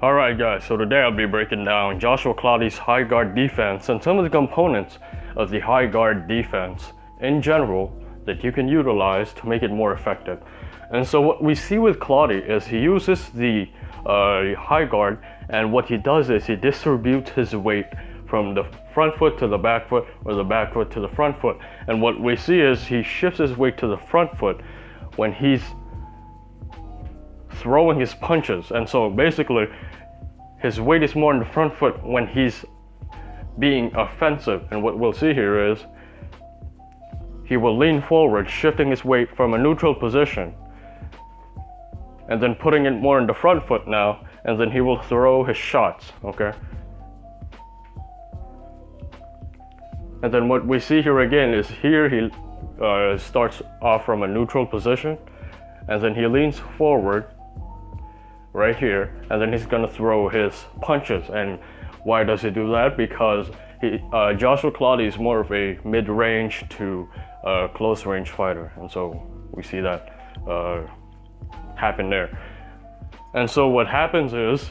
Alright guys, so today I'll be breaking down Joshua Clottey's high guard defense and some of the components of the high guard defense in general that you can utilize to make it more effective. And so what we see with Clottey is he uses the high guard, and what he does is he distributes his weight from the front foot to the back foot, or the back foot to the front foot. And what we see is he shifts his weight to the front foot when he's throwing his punches. And so basically his weight is more in the front foot when he's being offensive. And what we'll see here is he will lean forward, shifting his weight from a neutral position and then putting it more in the front foot now, and then he will throw his shots, okay? And then what we see here again is here he starts off from a neutral position, and then he leans forward right here, and then he's gonna throw his punches. And why does he do that? Because Joshua Clottey is more of a mid-range to close-range fighter, and so we see that happen there. And so what happens is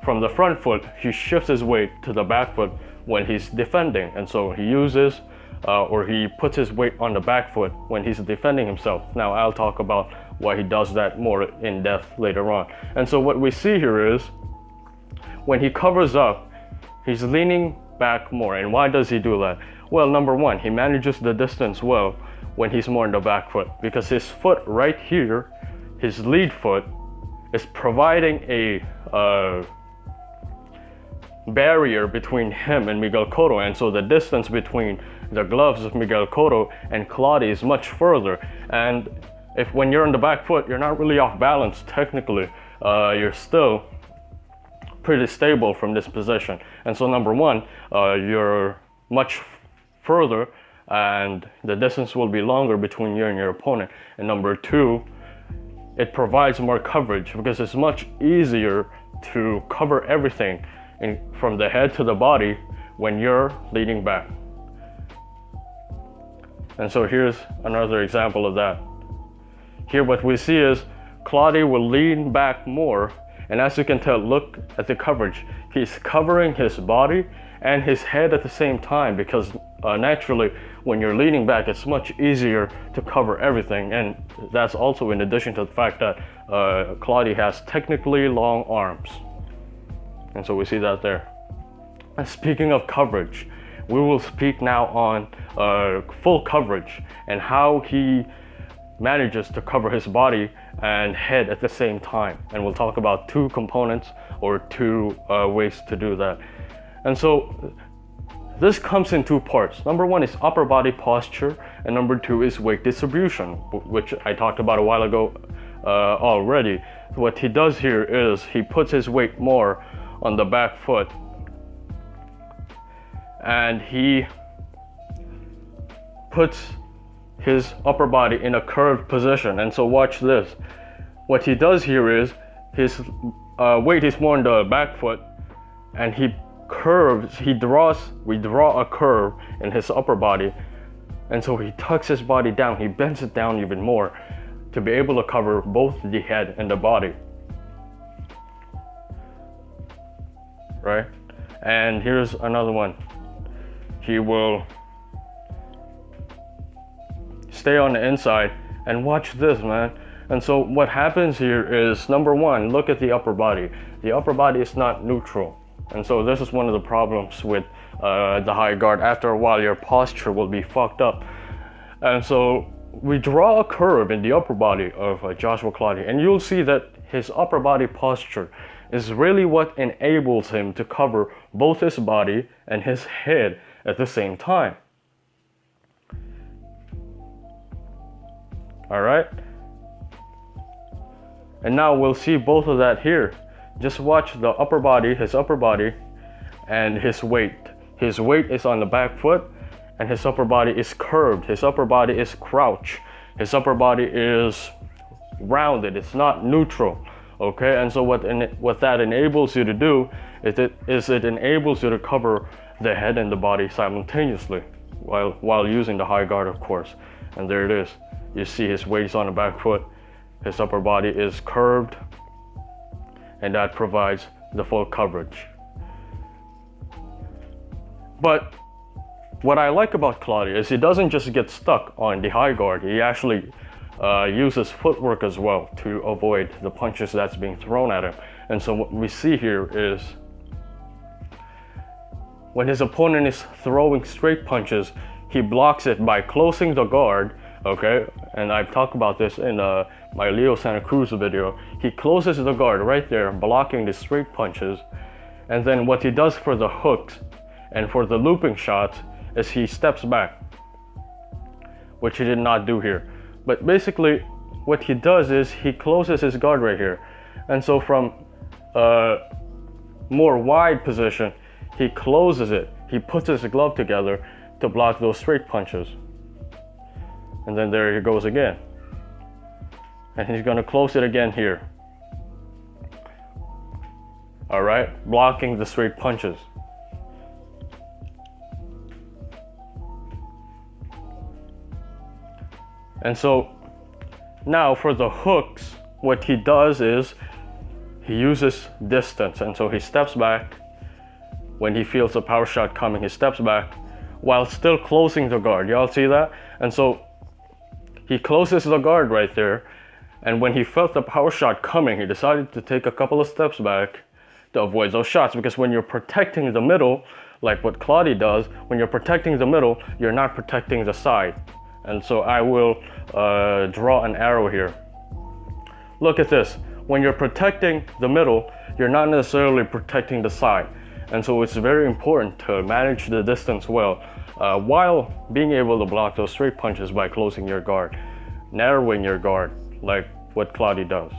from the front foot he shifts his weight to the back foot when he's defending, and so he uses or he puts his weight on the back foot when he's defending himself. Now I'll talk about why he does that more in depth later on. And so what we see here is when he covers up, he's leaning back more. And why does he do that? Well, number one, he manages the distance well when he's more in the back foot, because his foot right here, his lead foot, is providing a barrier between him and Miguel Cotto, and so the distance between the gloves of Miguel Cotto and Clottey is much further. And when you're on the back foot, you're not really off balance technically. You're still pretty stable from this position. And so number one, you're much further and the distance will be longer between you and your opponent. And number two, it provides more coverage because it's much easier to cover everything from the head to the body when you're leaning back. And so here's another example of that. Here what we see is Clottey will lean back more, and as you can tell, look at the coverage. He's covering his body and his head at the same time, because naturally when you're leaning back it's much easier to cover everything. And that's also in addition to the fact that Clottey has technically long arms, and so we see that there. And speaking of coverage, we will speak now on full coverage and how he manages to cover his body and head at the same time. And we'll talk about two components or two ways to do that. And so this comes in two parts. Number one is upper body posture, and number two is weight distribution, which I talked about a while ago already. What he does here is he puts his weight more on the back foot, and he puts his upper body in a curved position. And so watch this. What he does here is his weight is more on the back foot, and he curves, we draw a curve in his upper body, and so he tucks his body down, he bends it down even more to be able to cover both the head and the body, right? And here's another one. He will stay on the inside, and watch this, man. And so what happens here is, number one, look at the upper body. The upper body is not neutral. And so this is one of the problems with the high guard. After a while, your posture will be fucked up. And so we draw a curve in the upper body of Joshua Clottey, and you'll see that his upper body posture is really what enables him to cover both his body and his head at the same time. All right? And now we'll see both of that here. Just watch the upper body, his upper body, and his weight. His weight is on the back foot, and his upper body is curved. His upper body is crouched. His upper body is rounded. It's not neutral. Okay, and so what that enables you to do is it enables you to cover the head and the body simultaneously while using the high guard, of course. And there it is. You see his weight is on the back foot. His upper body is curved, and that provides the full coverage. But what I like about Claudio is he doesn't just get stuck on the high guard. He actually uses footwork as well to avoid the punches that's being thrown at him. And so what we see here is when his opponent is throwing straight punches, he blocks it by closing the guard, okay? And I've talked about this in my Leo Santa Cruz video. He closes the guard right there, blocking the straight punches. And then what he does for the hooks and for the looping shots is he steps back, which he did not do here. But basically, what he does is he closes his guard right here. And so from a more wide position, he closes it. He puts his glove together to block those straight punches. And then there he goes again. And he's gonna close it again here. All right, blocking the straight punches. And so now for the hooks, what he does is he uses distance. And so he steps back. When he feels a power shot coming, he steps back while still closing the guard. Y'all see that? And so he closes the guard right there. And when he felt the power shot coming, he decided to take a couple of steps back to avoid those shots. Because when you're protecting the middle, like what Claudio does, when you're protecting the middle, you're not protecting the side. And so I will draw an arrow here. Look at this. When you're protecting the middle, you're not necessarily protecting the side. And so it's very important to manage the distance well while being able to block those straight punches by closing your guard, narrowing your guard like what Claudio does.